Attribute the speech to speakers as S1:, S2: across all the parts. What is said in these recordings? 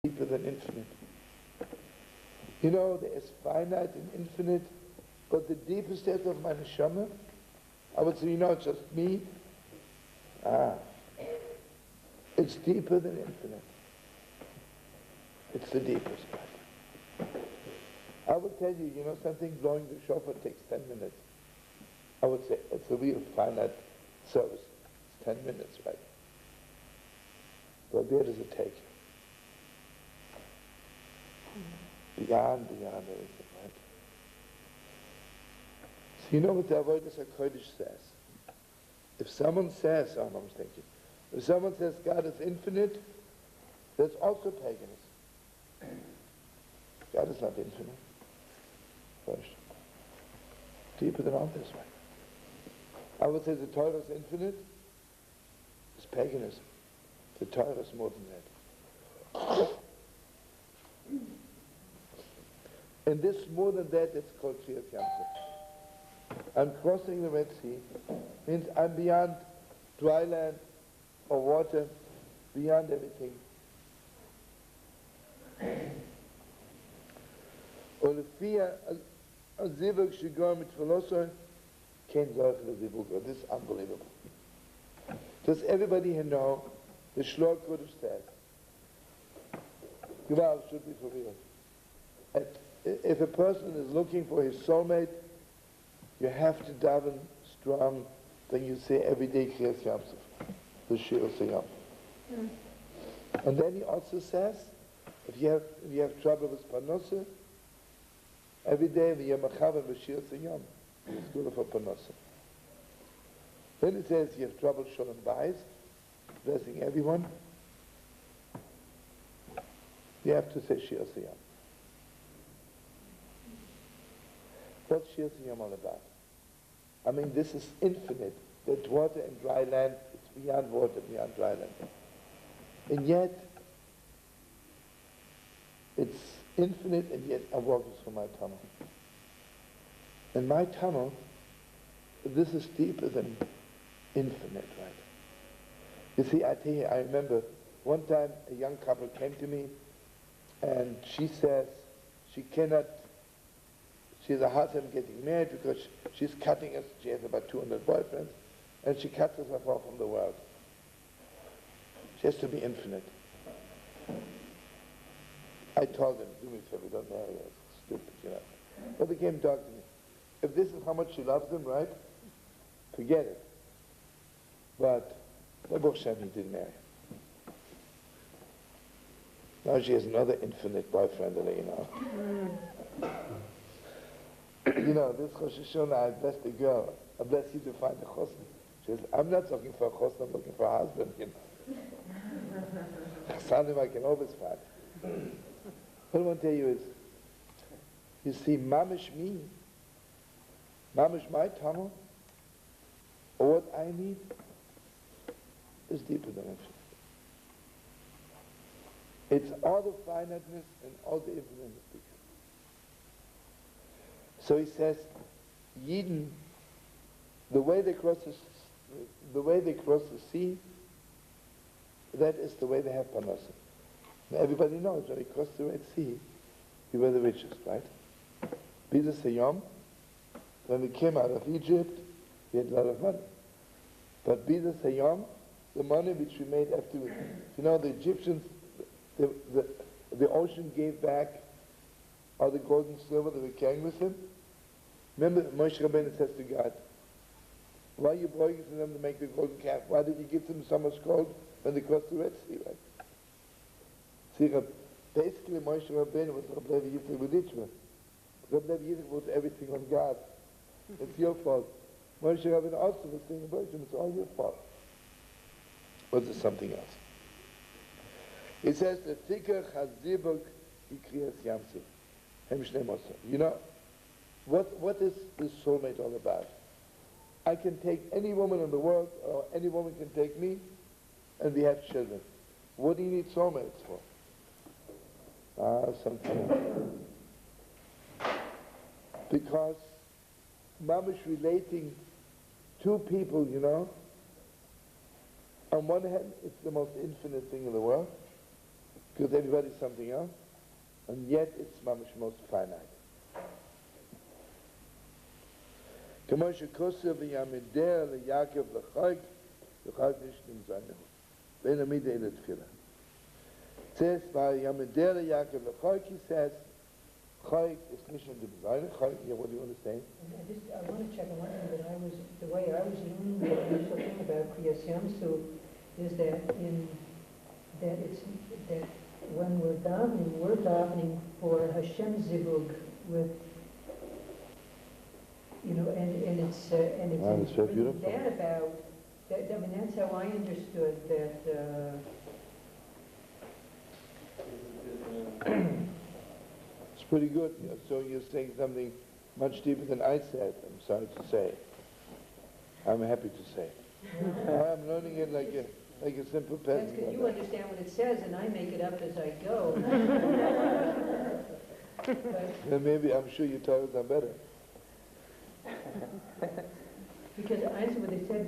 S1: deeper than infinite. You know, there is finite and infinite, but the deepest depth of my neshama, I would say, you know, it's just me. It's deeper than infinite. It's the deepest. I would tell you, you know, something blowing the shofar takes 10 minutes. I would say it's a real finite service. It's 10 minutes, right? But where does it take you? Beyond everything, right? So you know what the Avodas HaKodesh says? If someone says, I'm thinking, if someone says God is infinite, that's also paganism. God is not infinite. First. Deeper than all this, right? I would say the Torah is infinite. It's paganism. The Torah is more than that. And this more than that, it's called Kriyas Yamsuf. I'm crossing the Red Sea, means I'm beyond dry land or water, beyond everything. This is unbelievable. Does everybody here know the Shlomo could have said, Gewalt should be for real. If a person is looking for his soulmate, you have to daven strong, then you say every day Kriyas Yamsuf, the Shir Siyam. And then he also says, if you have trouble with Parnassah, every day the Yamachav and Shir Siyam is good for Parnassah. Then it says you have trouble Shalom Bayis, blessing everyone. You have to say Shir Siyam. What's Shir Siyam all about? I mean, this is infinite. That water and dry land, it's beyond water, beyond dry land. And yet, it's infinite, and yet I'm walking through my tunnel. And my tunnel, this is deeper than infinite, right? You see, I tell you, I remember one time a young couple came to me, and she says she has a hard time getting married because she's cutting us, she has about 200 boyfriends, and she cuts herself off from the world. She has to be infinite. I told them, do me a favor, don't marry her, it's stupid, you know. But they came to talk to me. If this is how much she loves them, right? Forget it. But Baruch Hashem, he didn't marry her. Now she has another infinite boyfriend, you know. You know, this Rosh Hashanah, I blessed the girl. I bless you to find a chosn. She says, I'm not looking for a chosn, I'm looking for a husband, you know. Chassanim I can always find. What I want to tell you is, you see, mamish me, mamish my tunnel, or what I need, is deeper than infinite. It's all the finiteness and all the infiniteness. So he says, Yidden, the way they cross the sea, that is the way they have Parnassah. Now everybody knows when he crossed the Red Sea, we were the richest, right? B'Zeh Sayom, when we came out of Egypt, we had a lot of money. But B'Zeh Sayom, the money which we made afterwards, you know, the Egyptians, the ocean gave back all the gold and silver that we carrying with him. Remember, Moshe Rabbeinu says to God, why are you borrowing from them to make the golden calf? Why did you give them so much gold when they crossed the Red Sea, right? See, basically Moshe Rabbeinu was Rabbi Levi Yitzchak B'Litzvah. Rabbi Levi Yitzchak was everything on God. It's your fault. Moshe Rabbeinu also was saying, it's all your fault. Was there something else? He says, the Tikar Chazibuk Kriyas Yamsuf. You know, what is this soulmate all about? I can take any woman in the world, or any woman can take me, and we have children. What do you need soulmates for? Something else. Because mamish relating two people, you know, on one hand, it's the most infinite thing in the world. because everybody's something else, and yet it's mamish most finite. כמו שכוסר ויעמדר ליעקב לחג, לחג נשנים זיינו. בין המידה אל התפילה. It says, ויעמדר ליעקב לחג, he says, chag is nishnim zaynu. Chag, yeah, what do you want to say?
S2: I want to check on one thing that the way I was learning the initial thing about Kriyas Yamsuf is that that when we're davening for Hashem Zivug with, and it's
S1: so beautiful.
S2: that about that. I mean, that's how I understood that.
S1: It's pretty good. So you're saying something much deeper than I said. I'm sorry to say. I'm happy to say. I'm learning it like a simple
S2: That's
S1: peasant.
S2: because you understand what it says, and I make it up as I go.
S1: Then maybe I'm sure you tell them better.
S2: Because I said what they said,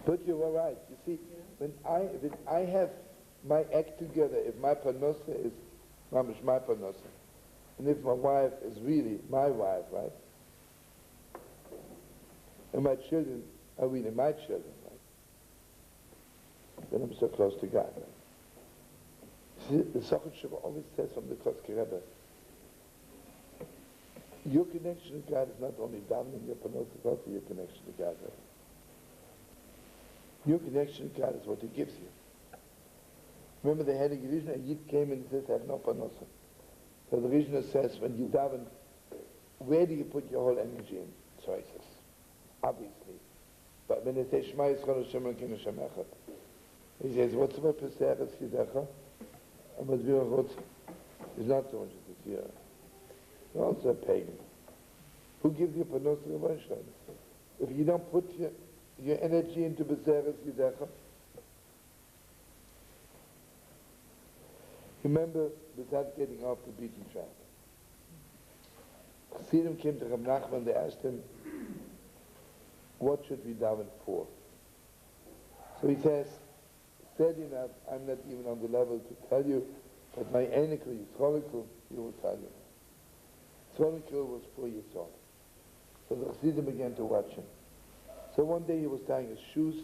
S1: But you were right. You see, when I have my act together, if my parnosa is mamish my parnosa, and if my wife is really my wife, right? And my children are really my children, right? Then I'm so close to God. Right? See, the Sochet Shuvah always says from the Kotzker Rebbe, your connection to God is not only davening your parnosa, it's also your connection to God. Right? Your connection to God is what He gives you. Remember they had a Rishna, a Yid came and says, I have no parnosa. So the Rishna says, when you daven, where do you put your whole energy in? Choices. Obviously. But when they say, Shema Yisrael Hashem Elokeinu Hashem Echad, he says, what's about Peseres Yidecha? And what Virachot is not so much as this year. You're also a pagan. Who gives you parnosa to the If you don't put your energy into Peseres Yidecha, remember, without getting off the beaten track. Chassidim came to Rav Nachman, they asked him, what should we daven for? So he says, sad enough, I'm not even on the level to tell you, but my Einikl, Yisrolikl, he will tell you. Yisrolikl was 4 years old. So the Chassidim began to watch him. So one day he was tying his shoes,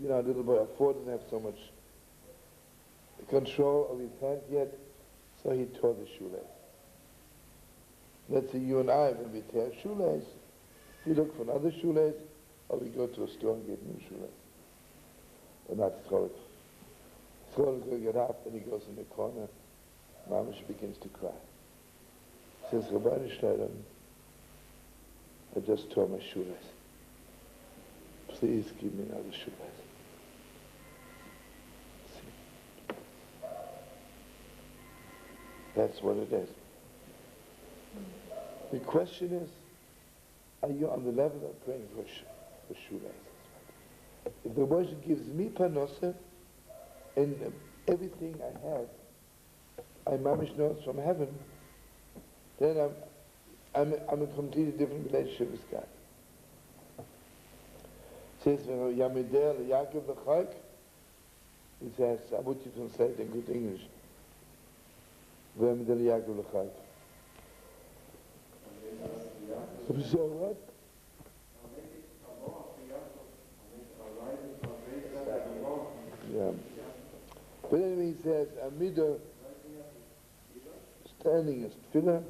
S1: a little boy, Afar didn't have so much control of his hand yet, so he tore the shoelace. Let's say you and I, when we tear a shoelace, we look for another shoelace, or we go to a store and get a new shoelace. But not Yisroel. Yisroel will get up, and he goes in the corner. Mamash begins to cry. He says, Rabbi Shlomo, I just tore my shoelace. Please give me another shoelace. That's what it is. The question is, are you on the level of praying for shoelaces? If the worship gives me parnosa, and everything I have, I mamish know it's from heaven, then I'm a completely different relationship with God. It says, Yamider Yaakov l'chag, he says, I want you to say it in good English. Yamider Yaakov l'chag. So what? Yeah. But anyway, he says, Amida, standing is tefillah,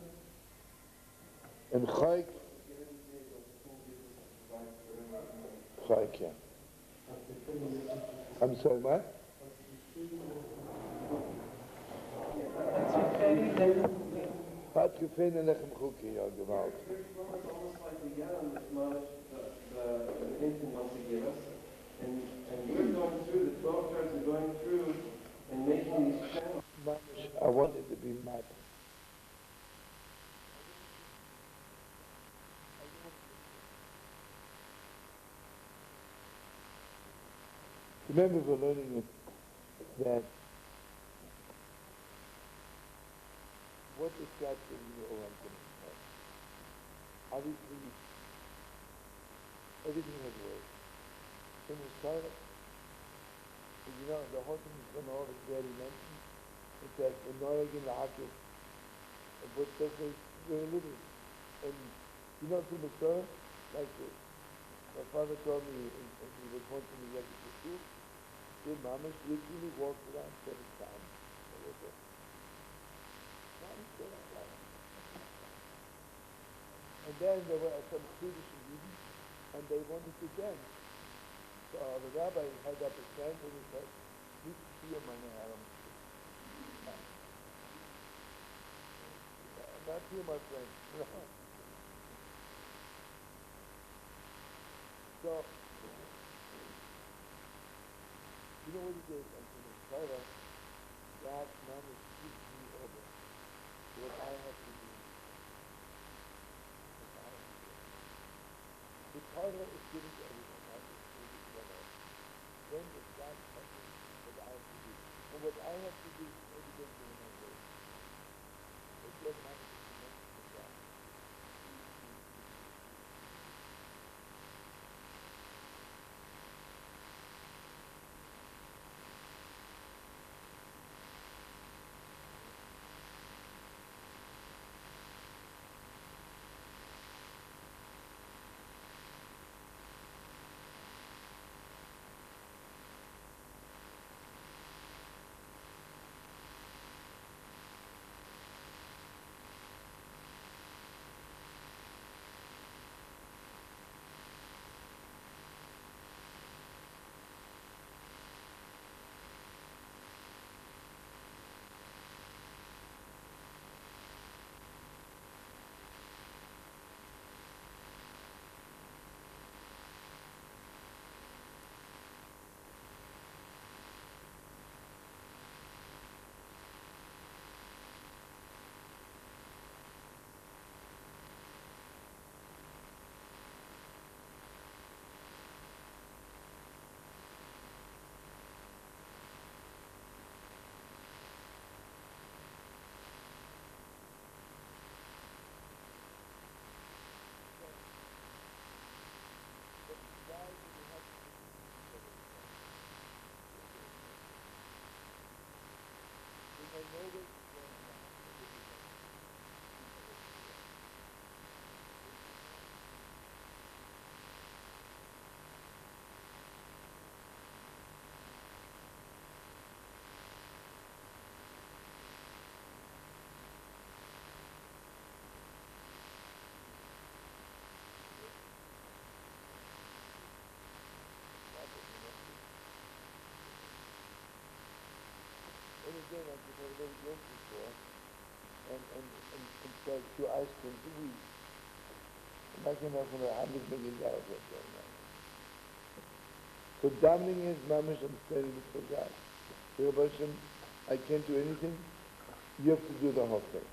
S1: and chayk, yeah. I'm sorry, what? Hat gefein en lechem chuki, ja, gewalt.
S3: It's almost like we get on this knowledge, the infant wants to give us, and we're going through, the 12 tribes are going through and making these channels.
S1: I want it to be mad. Remember we're learning that what is God giving you all unconditional? Obviously, everything has words. Some is silent. you know, the whole thing is going to always barely mentioned. It says, the Noragin Lahakis, but says we're living. And you know, through the Torah, like my father told me, and he was once in the Rebbe to school, the Mamish literally walked around 7 times. And then there were some Swedish Juden, and they wanted to dance. So the rabbi held up his hand and he said, "Nicht hier, meine Herren." Not here, my friend. So, you know what he did? And in his Torah, God managed to give me over to what I have to do. The Torah is given to everyone. I have to do it. Then the God tells me what I have to do. And what I have to do is evident in my way. But God manages to make it for God. And again, I just had a very grocery store, and said 2 ice creams a week. And I came out from $100 million worth of that. So davening is mamish understanding it for God. So Rabbi Hashem, I can't do anything. You have to do the whole thing.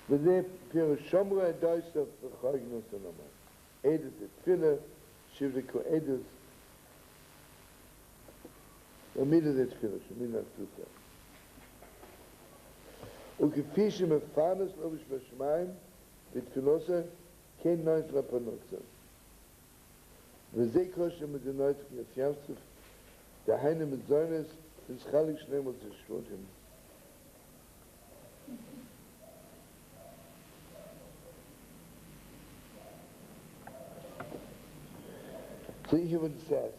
S1: וזה פירוש שומרו הדויסוף וחוגנוס הנאמן. עדס התפילה, שיבדקו עדס, ומידה זה תפילה, שמידה תפוסה. וכפי שמפרנס לובש בשמיים, בתפילוסה, כן נויס לפנוסה. וזה כל שמדינוית כנס ים סוף, דהיינו מזוינס, נסחליק שלם על זה שבותם. So here what it says.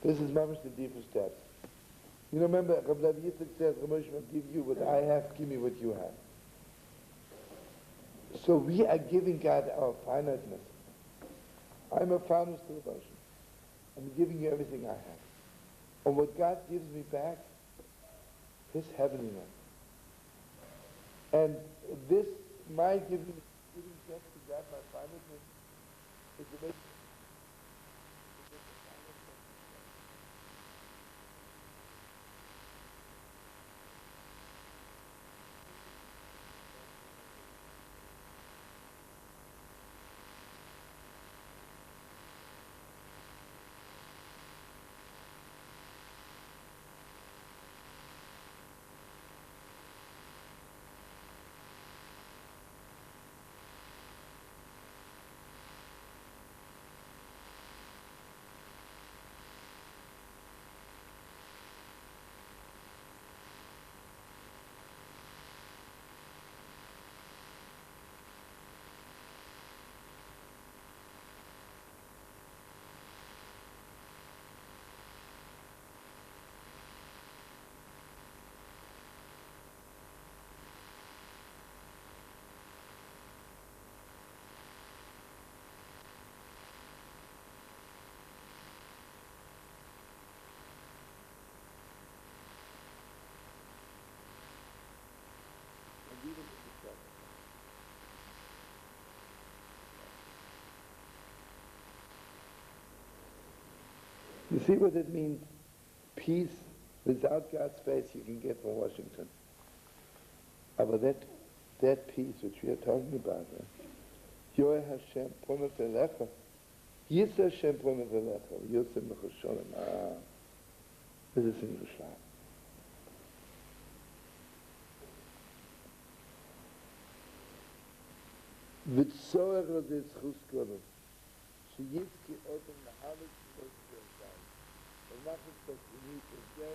S1: This is mamish the deeper steps. You know, remember, Rabbi Yitzchak says, Ramosh will give you what I have, give me what you have. So we are giving God our finiteness. I'm a finiteness to the Hashem. I'm giving you everything I have. And what God gives me back, His heavenliness. And this, my giving thanks to God, my finiteness, is the way. You see what it means? Peace without God's face you can get from Washington. But that peace which we are talking about, Yoeh Hashem Ponet Elecha, Yisra Hashem Ponet Elecha, Yosem Mechusholim. Das ist in Jerusalem. וצורך לזה זכוס קודם, שיזכי אודם להלך זכוס קודם, ונחת תסינית את זה,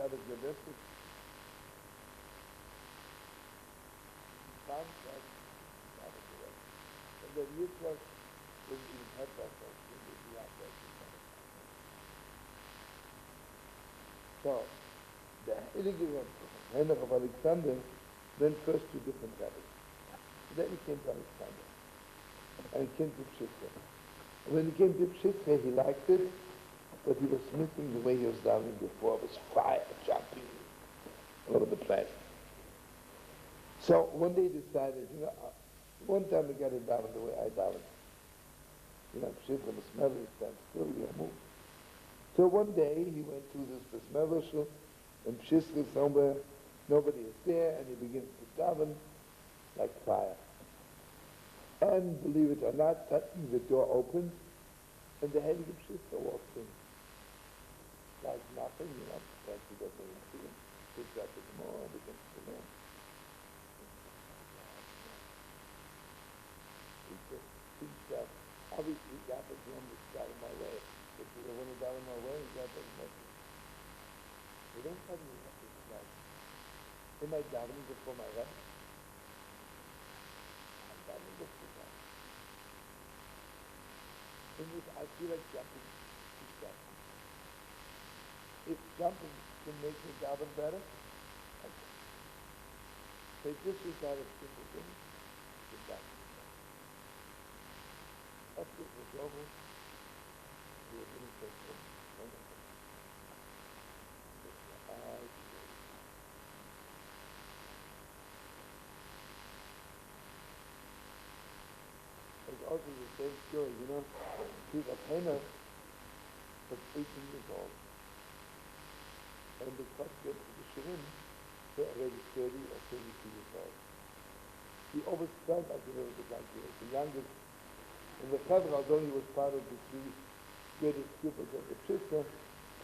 S1: out of the vessel. And then you trust when you have that person, you have that. So, the Heilige Heinrich of Alexander went first to different rabbis. Then he came to Alexander. And he came to Pshischa. When he came to Pshischa, he liked it, but he was missing the way he was davening before. It was fire, jumping all over the place. So one day he decided, one time I got to daven the way I daven. Pshischa was smelly, stand still, you don't move. So one day he went to this Besmelishel, and Pshischa somewhere, nobody is there, and he begins to daven like fire. And believe it or not, suddenly the door opens, and the Heilige Pshischa walks in. Like nothing, that he doesn't see him. Picks up his more, begins to learn. He just thinks that, obviously God has known this got in my way. If you don't want to die in my way, God doesn't want you. They don't tell me what this is like. Am I davening before my rabbi? I'm davening before God. I feel like jumping. Keep jumping. If jumping can make me daven better, okay. So this is not a simple thing. It's daven. After it was over, we were going to take it. It's also the same story, He's a painter was 18 years old. And because he went to the Shirim, they're already 30 or 32 years old. He always felt like a little bit like he was the youngest. In the Chevra, although he was part of the three greatest pupils of the Pshischa,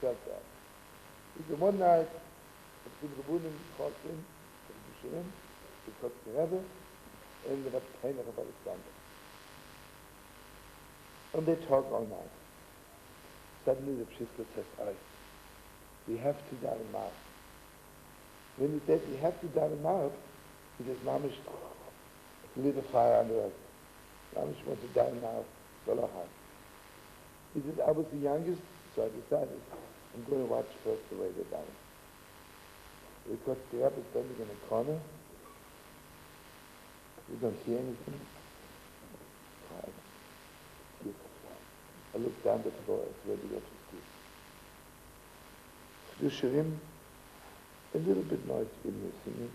S1: felt that. He said one night, the Rebbeinu called him to the Shirim, because the Rebbe, and the painter of Alexander. And they talk all night. Suddenly the Pshischa says, all right, we have to daven out. When he said we have to daven out, he says, Mamish lit a fire under us. Mamish wants to daven out. He says, I was the youngest, so I decided I'm going to watch first the way they daven. Because the Rebbe is standing in a corner, we don't hear anything. Quiet. I look down the floor, it's ready to go to sleep. The Shirim, a little bit noisy when you're singing,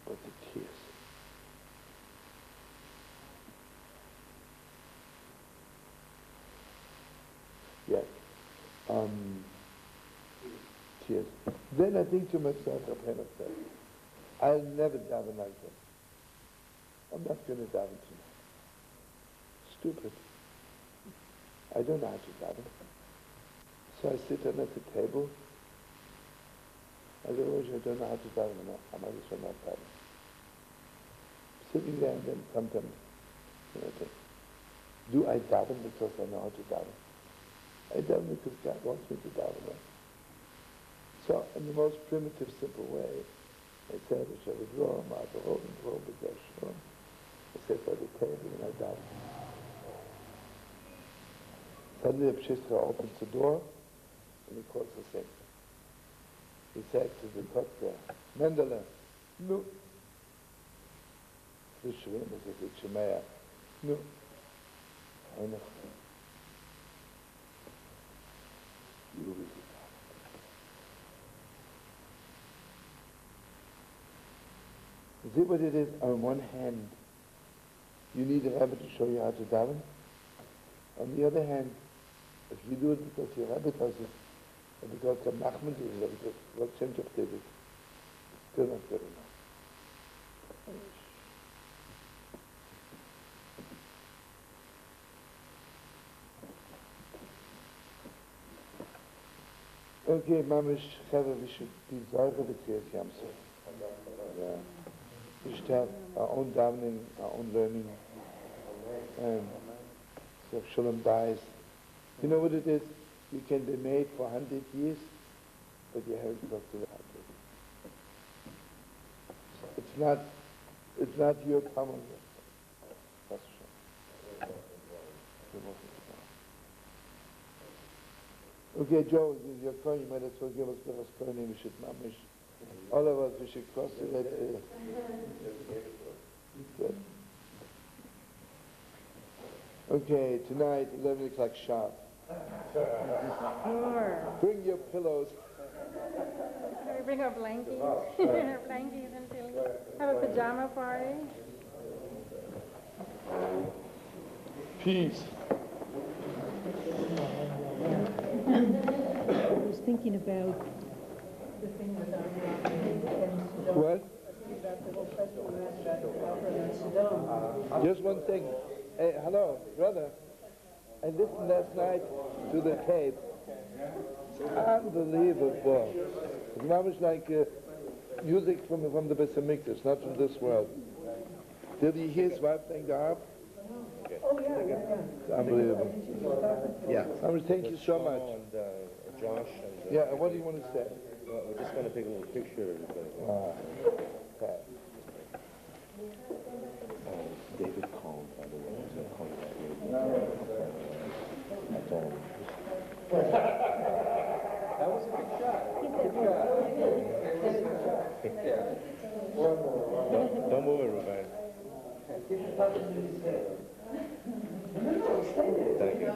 S1: but the tears. Yes. Tears. Then I think to myself, I'll never daven like that. I'm not going to daven tonight. Stupid. I don't know how to daven. So I sit down at the table. I said, I don't know how to daven. I might as well not daven. Sitting there and then sometimes, I think, do I daven because I know how to daven? I daven because God wants me to daven. Right? So in the most primitive, simple way, I said, I shall withdraw my behold and behold the Gershon. I sit by the table and I daven. Suddenly the Pshischa opens the door and he calls the same. he said to the doctor, Mendele, no. The Shlomo said to Shemaiah, no. Einach. You will be the You see what it is? On one hand, you need a rabbi to show you how to daven. On the other hand, if you do it because your rabbi does it, or because the Nachman does it, or because what Shem Tov did it, still not good enough. Okay, Mamish, Chavah, we should be Zarga with Kriyas Yamsuf. Yeah. We should have our own davening, our own learning. So if Shalom dies, you know what it is? You can be made for 100 years, but you haven't got to the 100. It's not your common. That's okay, Joe, you're calling, you might as well give us the Raskoni, we should mamish. All of us, we should cross the red. Good. Okay, tonight, 11 o'clock sharp.
S4: Sure.
S1: Bring your pillows.
S4: Can we bring our blankets? Blankets and pillows. Have a pajama party.
S1: Peace.
S2: I was thinking about the thing with Abraham and Sodom.
S1: What?
S2: About the whole festival about Abraham and Sodom.
S1: Just one thing. Hey, hello, brother. I listened last night to the tape. It's unbelievable. It's almost like music from the Beis Hamikdash, not from this world. Did you hear his wife playing the harp?
S2: Oh, yeah.
S1: It's unbelievable.
S5: Yeah.
S1: Thank you so much.
S5: And Josh and
S1: Yeah, and what do you want to say?
S5: we're just going to take a little picture.
S1: Okay.
S5: David called, by the way. He's going to call you back later. I told him.
S3: That was a good shot.
S5: Don't move it, Rabbi. Thank you.